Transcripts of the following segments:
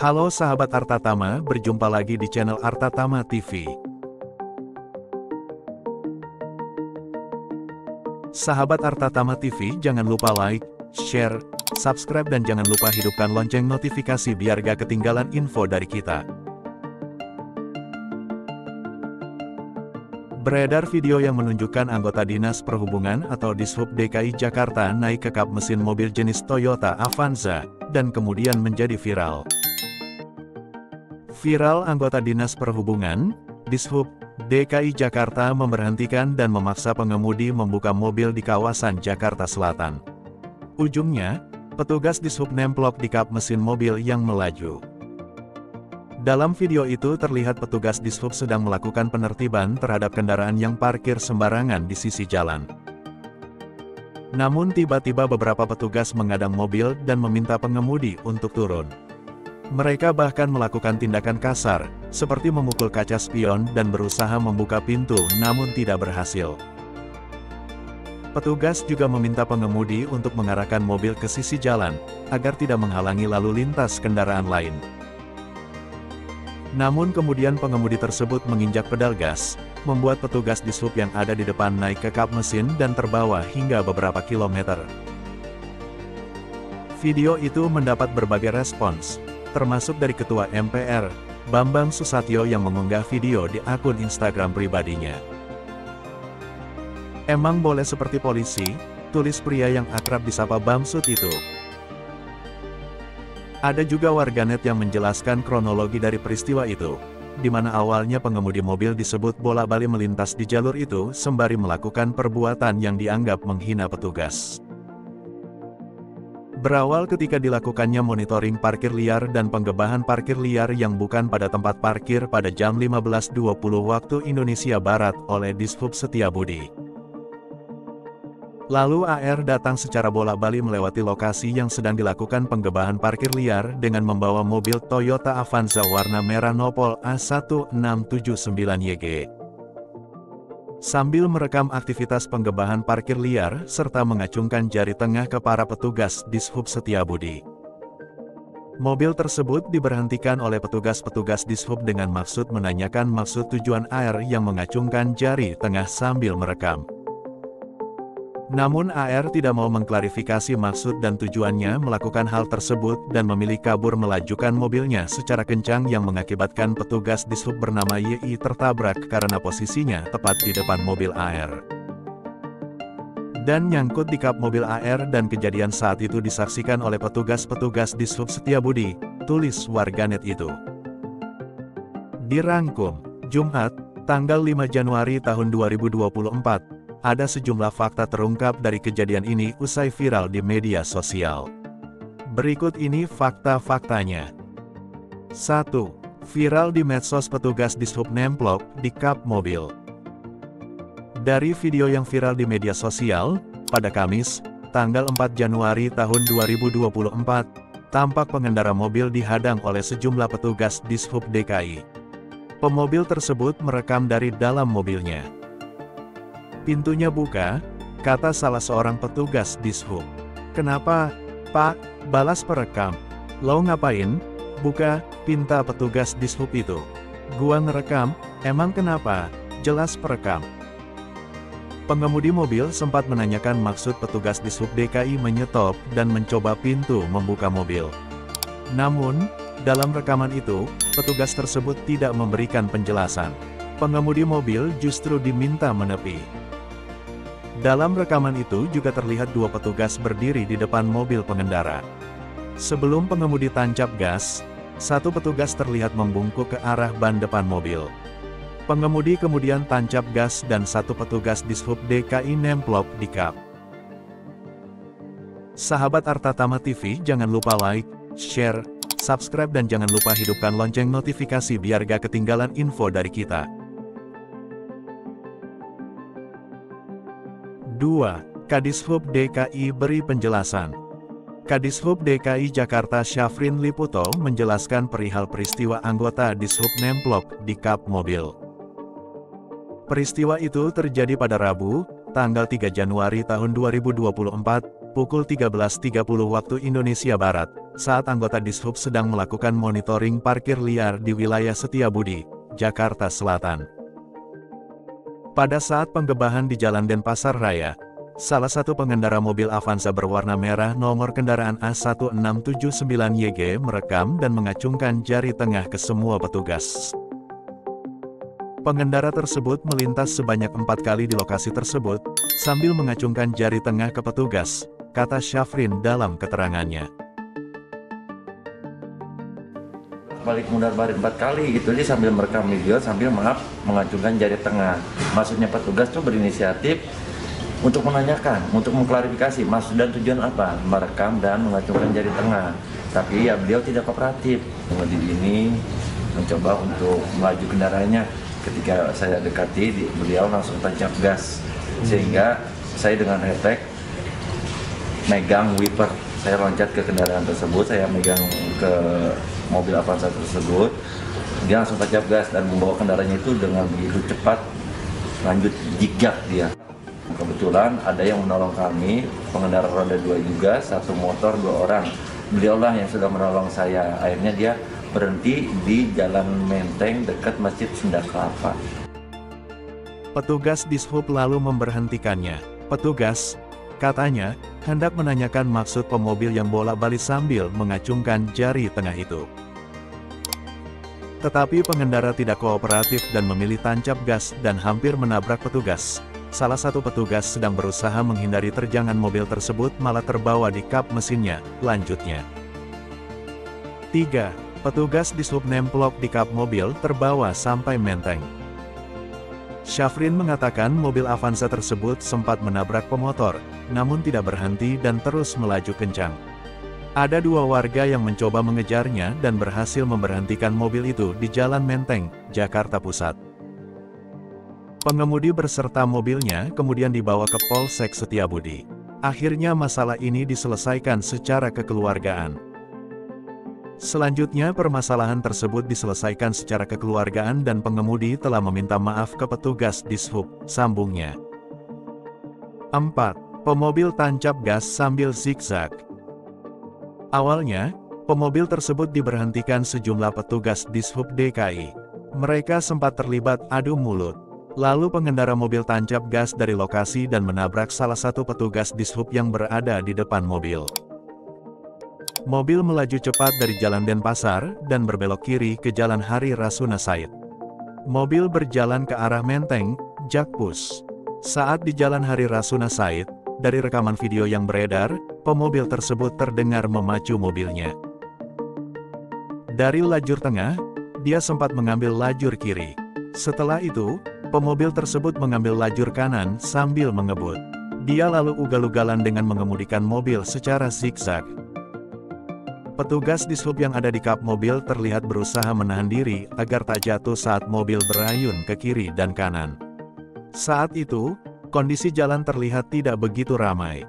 Halo sahabat Artatama, berjumpa lagi di channel Artatama TV. Sahabat Artatama TV, jangan lupa like, share, subscribe dan jangan lupa hidupkan lonceng notifikasi biar gak ketinggalan info dari kita. Beredar video yang menunjukkan anggota Dinas Perhubungan atau Dishub DKI Jakarta naik ke kap mesin mobil jenis Toyota Avanza, dan kemudian menjadi viral. Viral anggota Dinas Perhubungan, Dishub DKI Jakarta memberhentikan dan memaksa pengemudi membuka mobil di kawasan Jakarta Selatan. Ujungnya, petugas Dishub nemplok di kap mesin mobil yang melaju. Dalam video itu terlihat petugas Dishub sedang melakukan penertiban terhadap kendaraan yang parkir sembarangan di sisi jalan. Namun tiba-tiba beberapa petugas mengadang mobil dan meminta pengemudi untuk turun. Mereka bahkan melakukan tindakan kasar, seperti memukul kaca spion dan berusaha membuka pintu namun tidak berhasil. Petugas juga meminta pengemudi untuk mengarahkan mobil ke sisi jalan, agar tidak menghalangi lalu lintas kendaraan lain. Namun kemudian pengemudi tersebut menginjak pedal gas, membuat petugas Dishub yang ada di depan naik ke kap mesin dan terbawa hingga beberapa kilometer. Video itu mendapat berbagai respons, termasuk dari Ketua MPR, Bambang Susatyo yang mengunggah video di akun Instagram pribadinya. "Emang boleh seperti polisi?" tulis pria yang akrab disapa Bamsud itu. Ada juga warganet yang menjelaskan kronologi dari peristiwa itu, di mana awalnya pengemudi mobil disebut bolak-balik melintas di jalur itu sembari melakukan perbuatan yang dianggap menghina petugas. Berawal ketika dilakukannya monitoring parkir liar dan penggebahan parkir liar yang bukan pada tempat parkir pada jam 15.20 waktu Indonesia Barat oleh Dishub Setiabudi. Lalu AR datang secara bolak-balik melewati lokasi yang sedang dilakukan penggebahan parkir liar dengan membawa mobil Toyota Avanza warna merah nopol A1679YG. Sambil merekam aktivitas penggebahan parkir liar, serta mengacungkan jari tengah ke para petugas Dishub Setiabudi. Mobil tersebut diberhentikan oleh petugas-petugas Dishub dengan maksud menanyakan maksud tujuan AR yang mengacungkan jari tengah sambil merekam. Namun AR tidak mau mengklarifikasi maksud dan tujuannya melakukan hal tersebut dan memilih kabur melajukan mobilnya secara kencang yang mengakibatkan petugas Dishub bernama YI tertabrak karena posisinya tepat di depan mobil AR. Dan nyangkut di kap mobil AR dan kejadian saat itu disaksikan oleh petugas-petugas Dishub Setiabudi, tulis warganet itu. Dirangkum, Jumat, tanggal 5 Januari tahun 2024. Ada sejumlah fakta terungkap dari kejadian ini usai viral di media sosial. Berikut ini fakta-faktanya. 1. Viral di medsos petugas Dishub nemplok di kap mobil. Dari video yang viral di media sosial, pada Kamis, tanggal 4 Januari tahun 2024, tampak pengendara mobil dihadang oleh sejumlah petugas Dishub DKI. Pemobil tersebut merekam dari dalam mobilnya. "Pintunya buka," kata salah seorang petugas Dishub. "Kenapa, Pak?" balas perekam. "Lo ngapain?" "Buka," pinta petugas Dishub itu. "Gua ngerekam." "Emang kenapa?" jelas perekam. Pengemudi mobil sempat menanyakan maksud petugas Dishub DKI menyetop dan mencoba pintu membuka mobil. Namun, dalam rekaman itu, petugas tersebut tidak memberikan penjelasan. Pengemudi mobil justru diminta menepi. Dalam rekaman itu juga terlihat dua petugas berdiri di depan mobil pengendara. Sebelum pengemudi tancap gas, satu petugas terlihat membungkuk ke arah ban depan mobil. Pengemudi kemudian tancap gas dan satu petugas Dishub DKI nemplok di kap. Sahabat Artatama TV, jangan lupa like, share, subscribe dan jangan lupa hidupkan lonceng notifikasi biar gak ketinggalan info dari kita. 2. Kadishub DKI beri penjelasan. Kadishub DKI Jakarta Syafrin Liputo menjelaskan perihal peristiwa anggota Dishub nemplok di kap mobil. Peristiwa itu terjadi pada Rabu, tanggal 3 Januari tahun 2024, pukul 13.30 waktu Indonesia Barat, saat anggota Dishub sedang melakukan monitoring parkir liar di wilayah Setiabudi, Jakarta Selatan. Pada saat penggebahan di Jalan Denpasar Raya, salah satu pengendara mobil Avanza berwarna merah nomor kendaraan A1679YG merekam dan mengacungkan jari tengah ke semua petugas. Pengendara tersebut melintas sebanyak 4 kali di lokasi tersebut, sambil mengacungkan jari tengah ke petugas, kata Syafrin dalam keterangannya. Balik mundar-balik 4 kali gitu, dia sambil merekam video sambil mengacungkan jari tengah. Maksudnya petugas tuh berinisiatif untuk menanyakan, untuk mengklarifikasi maksud dan tujuan apa merekam dan mengacungkan jari tengah. Tapi ya beliau tidak kooperatif. Pengemudi ini mencoba untuk melaju kendaraannya. Ketika saya dekati, beliau langsung tancap gas, sehingga saya dengan refleks megang wiper. Saya loncat ke kendaraan tersebut, saya megang ke mobil Avanza tersebut, dia langsung tancap gas dan membawa kendaraannya itu dengan begitu cepat, lanjut zigzag dia. Kebetulan ada yang menolong kami, pengendara roda 2 juga, satu motor 2 orang. Beliaulah yang sudah menolong saya. Akhirnya dia berhenti di Jalan Menteng dekat Masjid Sunda Kelapa. Petugas Dishub lalu memberhentikannya. Petugas, katanya, hendak menanyakan maksud pemobil yang bolak-balik sambil mengacungkan jari tengah itu. Tetapi pengendara tidak kooperatif dan memilih tancap gas dan hampir menabrak petugas. Salah satu petugas sedang berusaha menghindari terjangan mobil tersebut malah terbawa di kap mesinnya, lanjutnya. 3. Petugas Dishub nemplok di kap mobil terbawa sampai Menteng. Syafrin mengatakan mobil Avanza tersebut sempat menabrak pemotor, namun tidak berhenti dan terus melaju kencang. Ada 2 warga yang mencoba mengejarnya dan berhasil memberhentikan mobil itu di Jalan Menteng, Jakarta Pusat. Pengemudi berserta mobilnya kemudian dibawa ke Polsek Setiabudi. Akhirnya masalah ini diselesaikan secara kekeluargaan. Selanjutnya permasalahan tersebut diselesaikan secara kekeluargaan dan pengemudi telah meminta maaf ke petugas Dishub, sambungnya. 4. Pemobil tancap gas sambil zigzag. Awalnya, pemobil tersebut diberhentikan sejumlah petugas Dishub DKI. Mereka sempat terlibat adu mulut. Lalu pengendara mobil tancap gas dari lokasi dan menabrak salah satu petugas Dishub yang berada di depan mobil. Mobil melaju cepat dari Jalan Denpasar dan berbelok kiri ke Jalan Hari Rasuna Said. Mobil berjalan ke arah Menteng, Jakpus. Saat di Jalan Hari Rasuna Said, dari rekaman video yang beredar, pemobil tersebut terdengar memacu mobilnya. Dari lajur tengah, dia sempat mengambil lajur kiri. Setelah itu, pemobil tersebut mengambil lajur kanan sambil mengebut. Dia lalu ugal-ugalan dengan mengemudikan mobil secara zigzag. Petugas Dishub yang ada di kap mobil terlihat berusaha menahan diri agar tak jatuh saat mobil berayun ke kiri dan kanan. Saat itu, kondisi jalan terlihat tidak begitu ramai.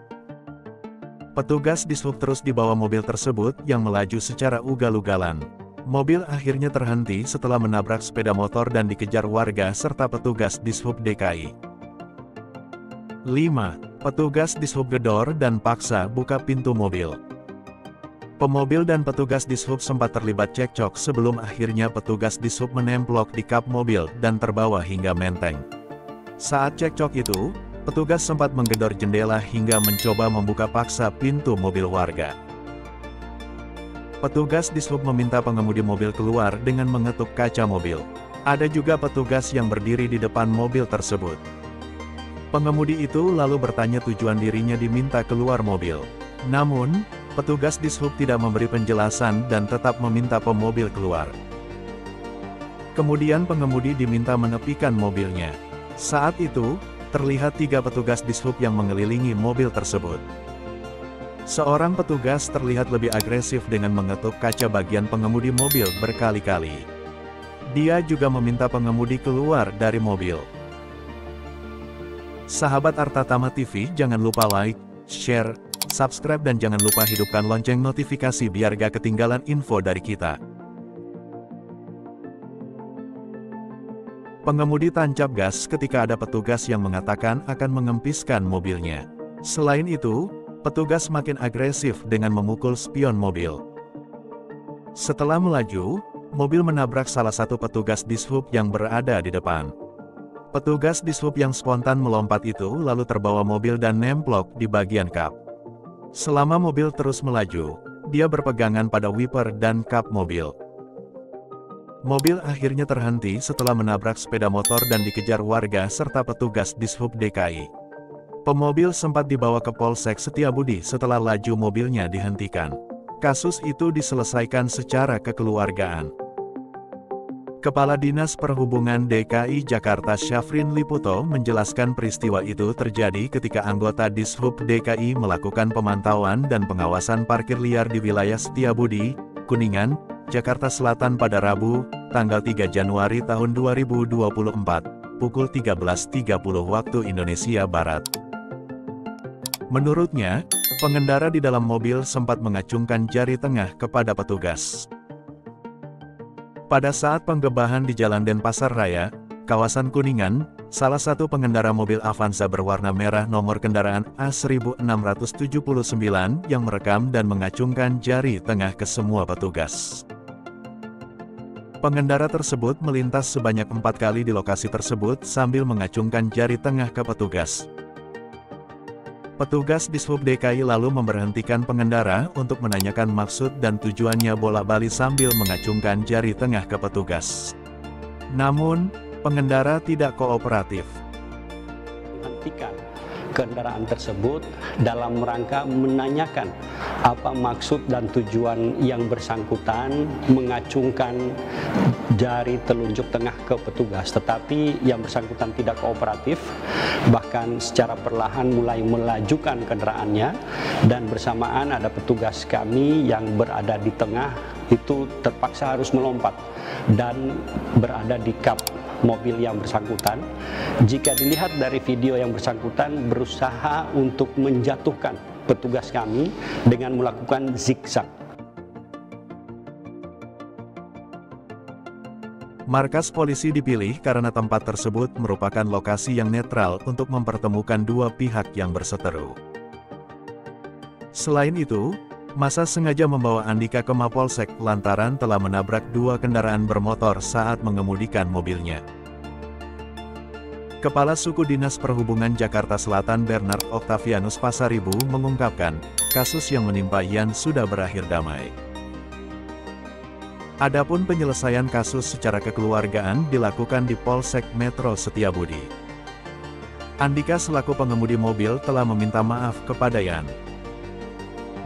Petugas Dishub terus dibawa mobil tersebut yang melaju secara ugal-ugalan. Mobil akhirnya terhenti setelah menabrak sepeda motor dan dikejar warga serta petugas Dishub DKI. 5. Petugas Dishub gedor dan paksa buka pintu mobil. Pemobil dan petugas Dishub sempat terlibat cekcok sebelum akhirnya petugas Dishub menemplok di kap mobil dan terbawa hingga Menteng. Saat cekcok itu, petugas sempat menggedor jendela hingga mencoba membuka paksa pintu mobil warga. Petugas Dishub meminta pengemudi mobil keluar dengan mengetuk kaca mobil. Ada juga petugas yang berdiri di depan mobil tersebut. Pengemudi itu lalu bertanya tujuan dirinya diminta keluar mobil. Namun, petugas Dishub tidak memberi penjelasan dan tetap meminta pemobil keluar. Kemudian pengemudi diminta menepikan mobilnya. Saat itu, terlihat 3 petugas Dishub yang mengelilingi mobil tersebut. Seorang petugas terlihat lebih agresif dengan mengetuk kaca bagian pengemudi mobil berkali-kali. Dia juga meminta pengemudi keluar dari mobil. Sahabat Artatama TV, jangan lupa like, share, subscribe dan jangan lupa hidupkan lonceng notifikasi biar gak ketinggalan info dari kita. Pengemudi tancap gas ketika ada petugas yang mengatakan akan mengempiskan mobilnya. Selain itu, petugas makin agresif dengan memukul spion mobil. Setelah melaju, mobil menabrak salah satu petugas dishub yang berada di depan. Petugas dishub yang spontan melompat itu lalu terbawa mobil dan nemplok di bagian kap. Selama mobil terus melaju, dia berpegangan pada wiper dan kap mobil. Mobil akhirnya terhenti setelah menabrak sepeda motor dan dikejar warga serta petugas dishub DKI. Pemobil sempat dibawa ke Polsek Setiabudi setelah laju mobilnya dihentikan. Kasus itu diselesaikan secara kekeluargaan. Kepala Dinas Perhubungan DKI Jakarta Syafrin Liputo menjelaskan peristiwa itu terjadi ketika anggota Dishub DKI melakukan pemantauan dan pengawasan parkir liar di wilayah Setiabudi, Kuningan, Jakarta Selatan pada Rabu, tanggal 3 Januari tahun 2024, pukul 13.30 waktu Indonesia Barat. Menurutnya, pengendara di dalam mobil sempat mengacungkan jari tengah kepada petugas. Pada saat penggebahan di Jalan Denpasar Raya, kawasan Kuningan, salah satu pengendara mobil Avanza berwarna merah nomor kendaraan A1679 yang merekam dan mengacungkan jari tengah ke semua petugas. Pengendara tersebut melintas sebanyak 4 kali di lokasi tersebut sambil mengacungkan jari tengah ke petugas. Petugas Dishub DKI lalu memberhentikan pengendara untuk menanyakan maksud dan tujuannya bolak-balik sambil mengacungkan jari tengah ke petugas. Namun, pengendara tidak kooperatif. Hentikan kendaraan tersebut dalam rangka menanyakan apa maksud dan tujuan yang bersangkutan mengacungkan jari telunjuk tengah ke petugas, tetapi yang bersangkutan tidak kooperatif, bahkan secara perlahan mulai melajukan kendaraannya, dan bersamaan ada petugas kami yang berada di tengah itu terpaksa harus melompat dan berada di kap mobil yang bersangkutan. Jika dilihat dari video yang bersangkutan berusaha untuk menjatuhkan petugas kami dengan melakukan zigzag. Markas polisi dipilih karena tempat tersebut merupakan lokasi yang netral untuk mempertemukan dua pihak yang berseteru. Selain itu, massa sengaja membawa Andika ke Mapolsek lantaran telah menabrak dua kendaraan bermotor saat mengemudikan mobilnya. Kepala Suku Dinas Perhubungan Jakarta Selatan Bernard Octavianus Pasaribu mengungkapkan, kasus yang menimpa Yan sudah berakhir damai. Adapun penyelesaian kasus secara kekeluargaan dilakukan di Polsek Metro Setiabudi. Andika selaku pengemudi mobil telah meminta maaf kepada Yan.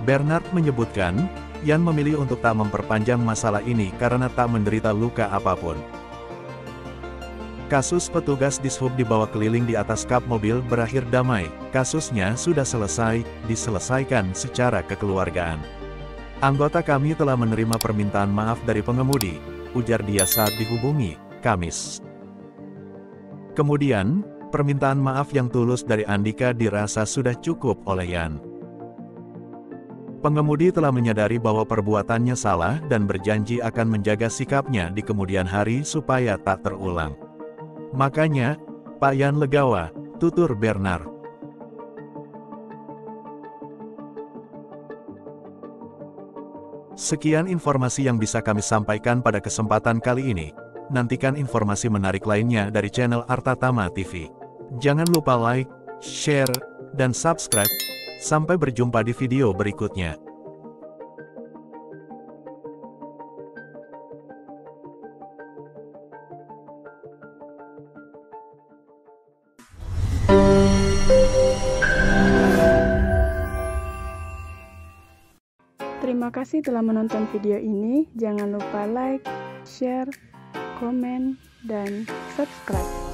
Bernard menyebutkan, Yan memilih untuk tak memperpanjang masalah ini karena tak menderita luka apapun. Kasus petugas dishub dibawa keliling di atas kap mobil berakhir damai, kasusnya sudah selesai, diselesaikan secara kekeluargaan. Anggota kami telah menerima permintaan maaf dari pengemudi, ujar dia saat dihubungi, Kamis. Kemudian, permintaan maaf yang tulus dari Andika dirasa sudah cukup oleh Yan. Pengemudi telah menyadari bahwa perbuatannya salah dan berjanji akan menjaga sikapnya di kemudian hari supaya tak terulang. Makanya, Pak Yan legawa, tutur Bernard. Sekian informasi yang bisa kami sampaikan pada kesempatan kali ini. Nantikan informasi menarik lainnya dari channel Artatama TV. Jangan lupa like, share, dan subscribe. Sampai berjumpa di video berikutnya. Terima kasih telah menonton video ini. Jangan lupa like, share, komen, dan subscribe.